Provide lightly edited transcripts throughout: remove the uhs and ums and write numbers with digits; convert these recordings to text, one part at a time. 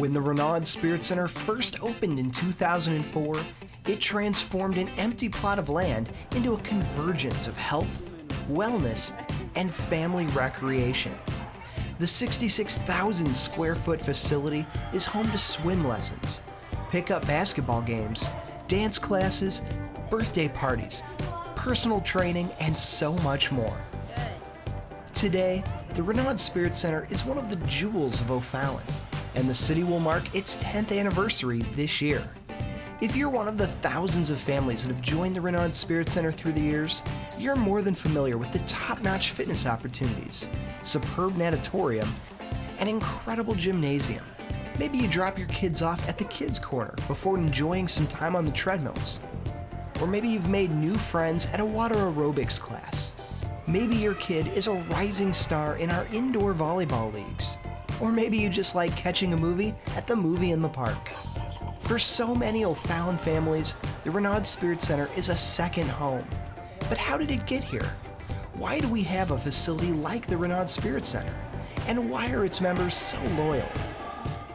When the Renaud Spirit Center first opened in 2004, it transformed an empty plot of land into a convergence of health, wellness, and family recreation. The 66,000 square foot facility is home to swim lessons, pickup basketball games, dance classes, birthday parties, personal training, and so much more. Today, the Renaud Spirit Center is one of the jewels of O'Fallon, and the city will mark its 10th anniversary this year. If you're one of the thousands of families that have joined the Renaud Spirit Center through the years, you're more than familiar with the top-notch fitness opportunities, superb natatorium, and incredible gymnasium. Maybe you drop your kids off at the kids' corner before enjoying some time on the treadmills. Or maybe you've made new friends at a water aerobics class. Maybe your kid is a rising star in our indoor volleyball leagues. Or maybe you just like catching a movie at the movie in the park. For so many O'Fallon families, the Renaud Spirit Center is a second home. But how did it get here? Why do we have a facility like the Renaud Spirit Center? And why are its members so loyal?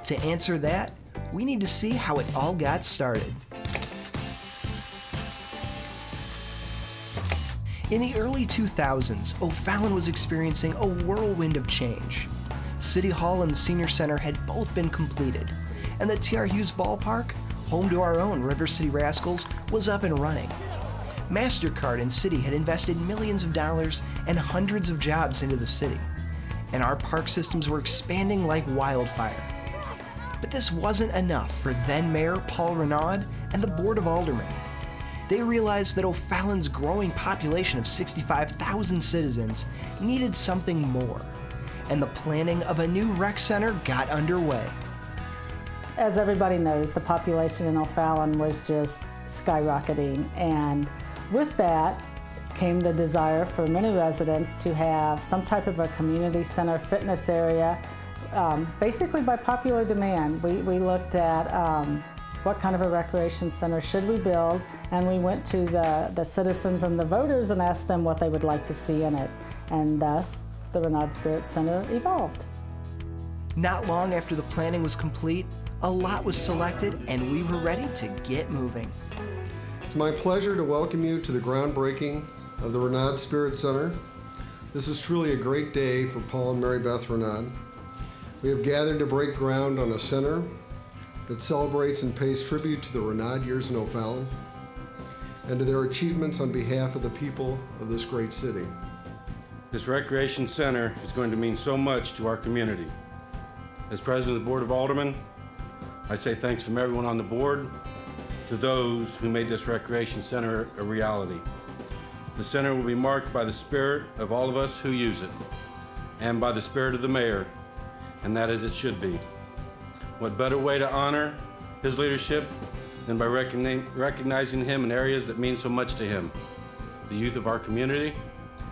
To answer that, we need to see how it all got started. In the early 2000s, O'Fallon was experiencing a whirlwind of change. City Hall and the Senior Center had both been completed, and the T.R. Hughes Ballpark, home to our own River City Rascals, was up and running. MasterCard and City had invested millions of dollars and hundreds of jobs into the city, and our park systems were expanding like wildfire. But this wasn't enough for then-Mayor Paul Renaud and the Board of Aldermen. They realized that O'Fallon's growing population of 65,000 citizens needed something more, and the planning of a new rec center got underway. As everybody knows, the population in O'Fallon was just skyrocketing, and with that came the desire for many residents to have some type of a community center fitness area, basically by popular demand. We looked at what kind of a recreation center should we build, and we went to the citizens and the voters and asked them what they would like to see in it, and thus the Renaud Spirit Center evolved. Not long after the planning was complete, a lot was selected and we were ready to get moving. It's my pleasure to welcome you to the groundbreaking of the Renaud Spirit Center. This is truly a great day for Paul and Mary Beth Renaud. We have gathered to break ground on a center that celebrates and pays tribute to the Renaud years in O'Fallon and to their achievements on behalf of the people of this great city. This recreation center is going to mean so much to our community. As president of the Board of Aldermen, I say thanks from everyone on the board to those who made this recreation center a reality. The center will be marked by the spirit of all of us who use it, and by the spirit of the mayor, and that is it should be. What better way to honor his leadership than by recognizing him in areas that mean so much to him, the youth of our community,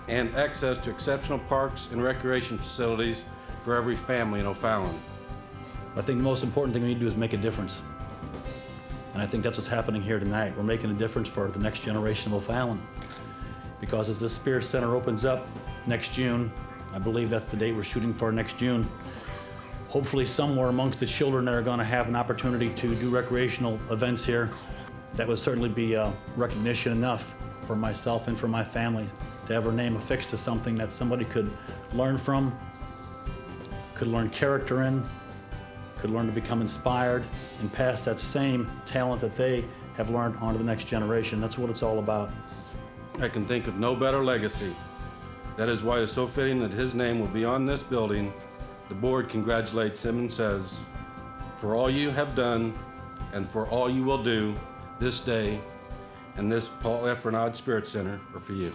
and access to exceptional parks and recreation facilities for every family in O'Fallon. I think the most important thing we need to do is make a difference. And I think that's what's happening here tonight. We're making a difference for the next generation of O'Fallon. Because as this Spirit Center opens up next June, I believe that's the date we're shooting for, next June, hopefully somewhere amongst the children that are going to have an opportunity to do recreational events here, that would certainly be recognition enough for myself and for my family to have our name affixed to something that somebody could learn from, could learn character in, could learn to become inspired, and pass that same talent that they have learned on to the next generation. That's what it's all about. I can think of no better legacy. That is why it's so fitting that his name will be on this building. The board congratulates him and says, for all you have done and for all you will do this day and this Paul F. Renaud Spirit Center are for you.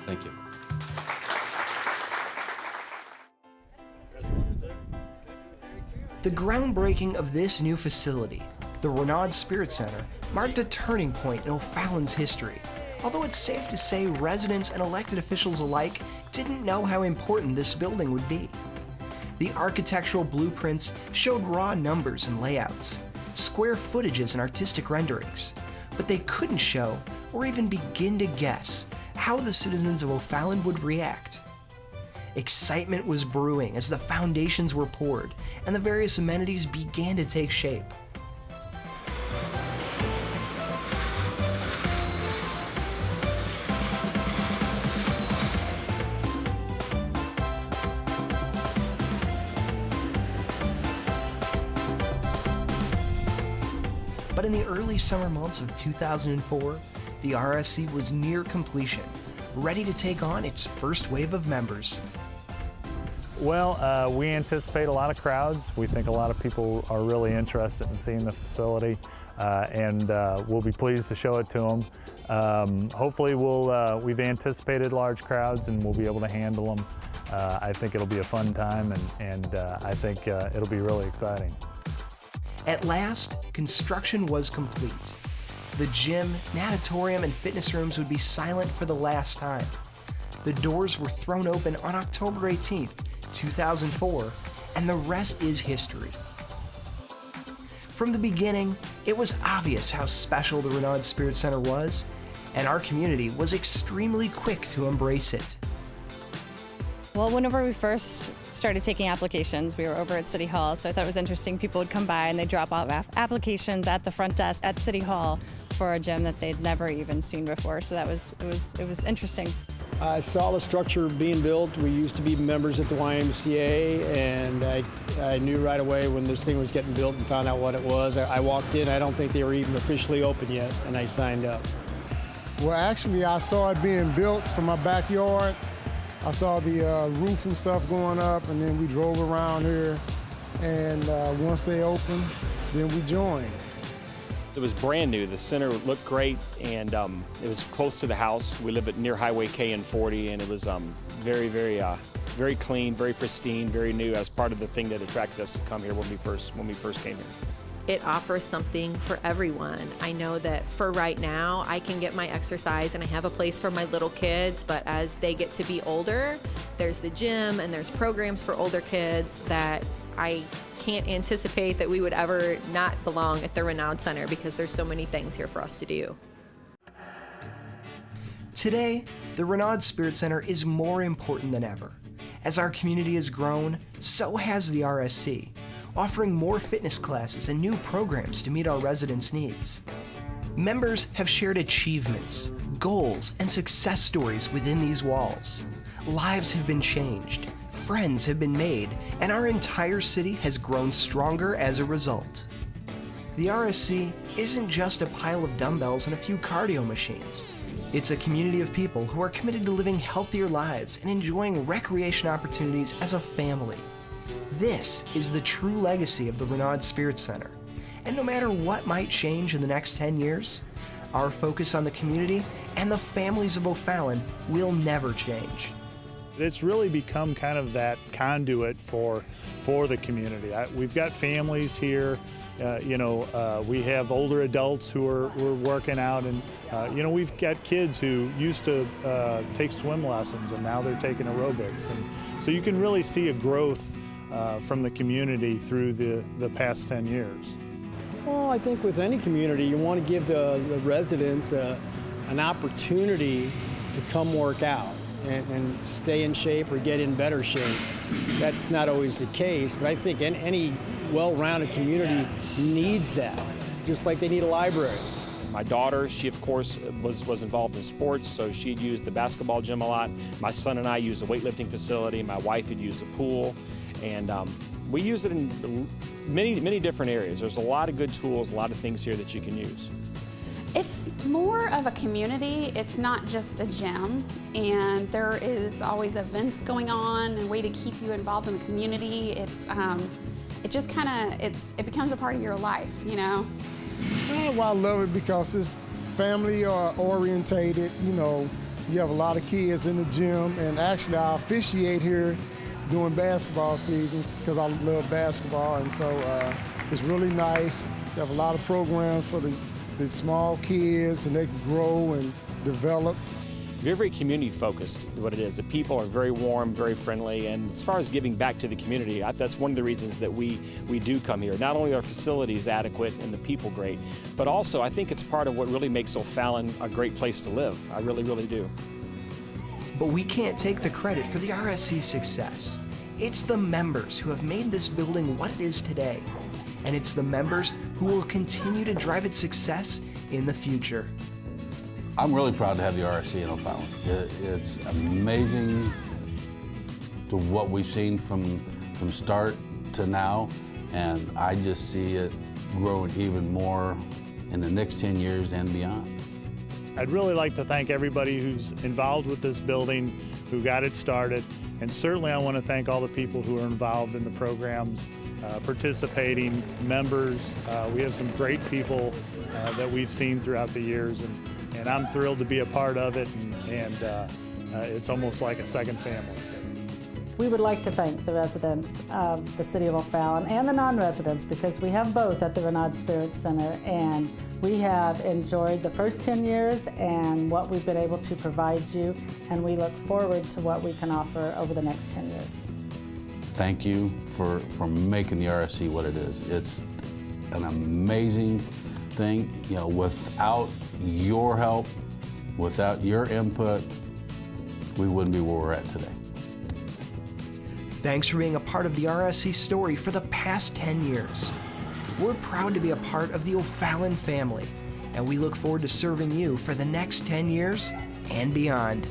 Thank you. The groundbreaking of this new facility, the Renaud Spirit Center, marked a turning point in O'Fallon's history. Although it's safe to say residents and elected officials alike didn't know how important this building would be. The architectural blueprints showed raw numbers and layouts, square footages and artistic renderings, but they couldn't show or even begin to guess how the citizens of O'Fallon would react. Excitement was brewing as the foundations were poured and the various amenities began to take shape. But in the early summer months of 2004, the RSC was near completion, ready to take on its first wave of members. Well, we anticipate a lot of crowds. We think a lot of people are really interested in seeing the facility, and we'll be pleased to show it to them. Hopefully we've anticipated large crowds and we'll be able to handle them. I think it'll be a fun time, and I think it'll be really exciting. At last, construction was complete. The gym, natatorium, and fitness rooms would be silent for the last time. The doors were thrown open on October 18th, 2004, and the rest is history. From the beginning, it was obvious how special the Renaud Spirit Center was, and our community was extremely quick to embrace it. Well, whenever we first started taking applications, we were over at City Hall, so I thought it was interesting. People would come by and they'd drop off applications at the front desk at City Hall for a gym that they'd never even seen before. So it was interesting. I saw the structure being built. We used to be members at the YMCA, and I knew right away when this thing was getting built and found out what it was. I walked in, I don't think they were even officially open yet, and I signed up. Well, actually, I saw it being built from my backyard. I saw the roof and stuff going up, and then we drove around here, and once they opened, then we joined. It was brand new. The center looked great, and it was close to the house. We live near Highway K and 40, and it was very, very clean, very pristine, very new. As part of the thing that attracted us to come here when we first came here. It offers something for everyone. I know that for right now, I can get my exercise and I have a place for my little kids, but as they get to be older, there's the gym and there's programs for older kids that I can't anticipate that we would ever not belong at the Renaud Center because there's so many things here for us to do. Today, the Renaud Spirit Center is more important than ever. As our community has grown, so has the RSC, offering more fitness classes and new programs to meet our residents' needs. Members have shared achievements, goals, and success stories within these walls. Lives have been changed, friends have been made, and our entire city has grown stronger as a result. The RSC isn't just a pile of dumbbells and a few cardio machines. It's a community of people who are committed to living healthier lives and enjoying recreation opportunities as a family. This is the true legacy of the Renaud Spirit Center. And no matter what might change in the next 10 years, our focus on the community and the families of O'Fallon will never change. It's really become kind of that conduit for the community. We've got families here. We have older adults who are working out, and we've got kids who used to take swim lessons and now they're taking aerobics. And so you can really see a growth from the community through the past 10 years. Well, I think with any community, you want to give the residents an opportunity to come work out and stay in shape or get in better shape. That's not always the case, but I think any well-rounded community needs that, just like they need a library. My daughter, she of course was involved in sports, so she'd use the basketball gym a lot. My son and I use a weightlifting facility. My wife would use a pool, and we use it in many different areas. There's a lot of good tools, a lot of things here that you can use. It's more of a community. It's not just a gym, and there is always events going on and a way to keep you involved in the community. It just it becomes a part of your life, you know. Well, I love it because it's family orientated. You have a lot of kids in the gym, and actually I officiate here during basketball seasons because I love basketball, and so it's really nice. We have a lot of programs for the small kids, and they can grow and develop. We're very community focused, what it is. The people are very warm, very friendly, and as far as giving back to the community, that's one of the reasons that we do come here. Not only are facilities adequate and the people great, but also I think it's part of what really makes O'Fallon a great place to live. I really, really do. But we can't take the credit for the RSC success. It's the members who have made this building what it is today, and it's the members who will continue to drive its success in the future. I'm really proud to have the RSC in O'Fallon. It's amazing to what we've seen from start to now, and I just see it growing even more in the next 10 years and beyond. I'd really like to thank everybody who's involved with this building, who got it started, and certainly I want to thank all the people who are involved in the programs, participating, members. We have some great people that we've seen throughout the years, and I'm thrilled to be a part of it, and it's almost like a second family. We would like to thank the residents of the City of O'Fallon and the non-residents, because we have both at the Renaud Spirit Center, and we have enjoyed the first 10 years and what we've been able to provide you, and we look forward to what we can offer over the next 10 years. Thank you for making the RSC what it is. It's an amazing thing. You know, without your help, without your input, we wouldn't be where we're at today. Thanks for being a part of the RSC story for the past 10 years. We're proud to be a part of the O'Fallon family, and we look forward to serving you for the next 10 years and beyond.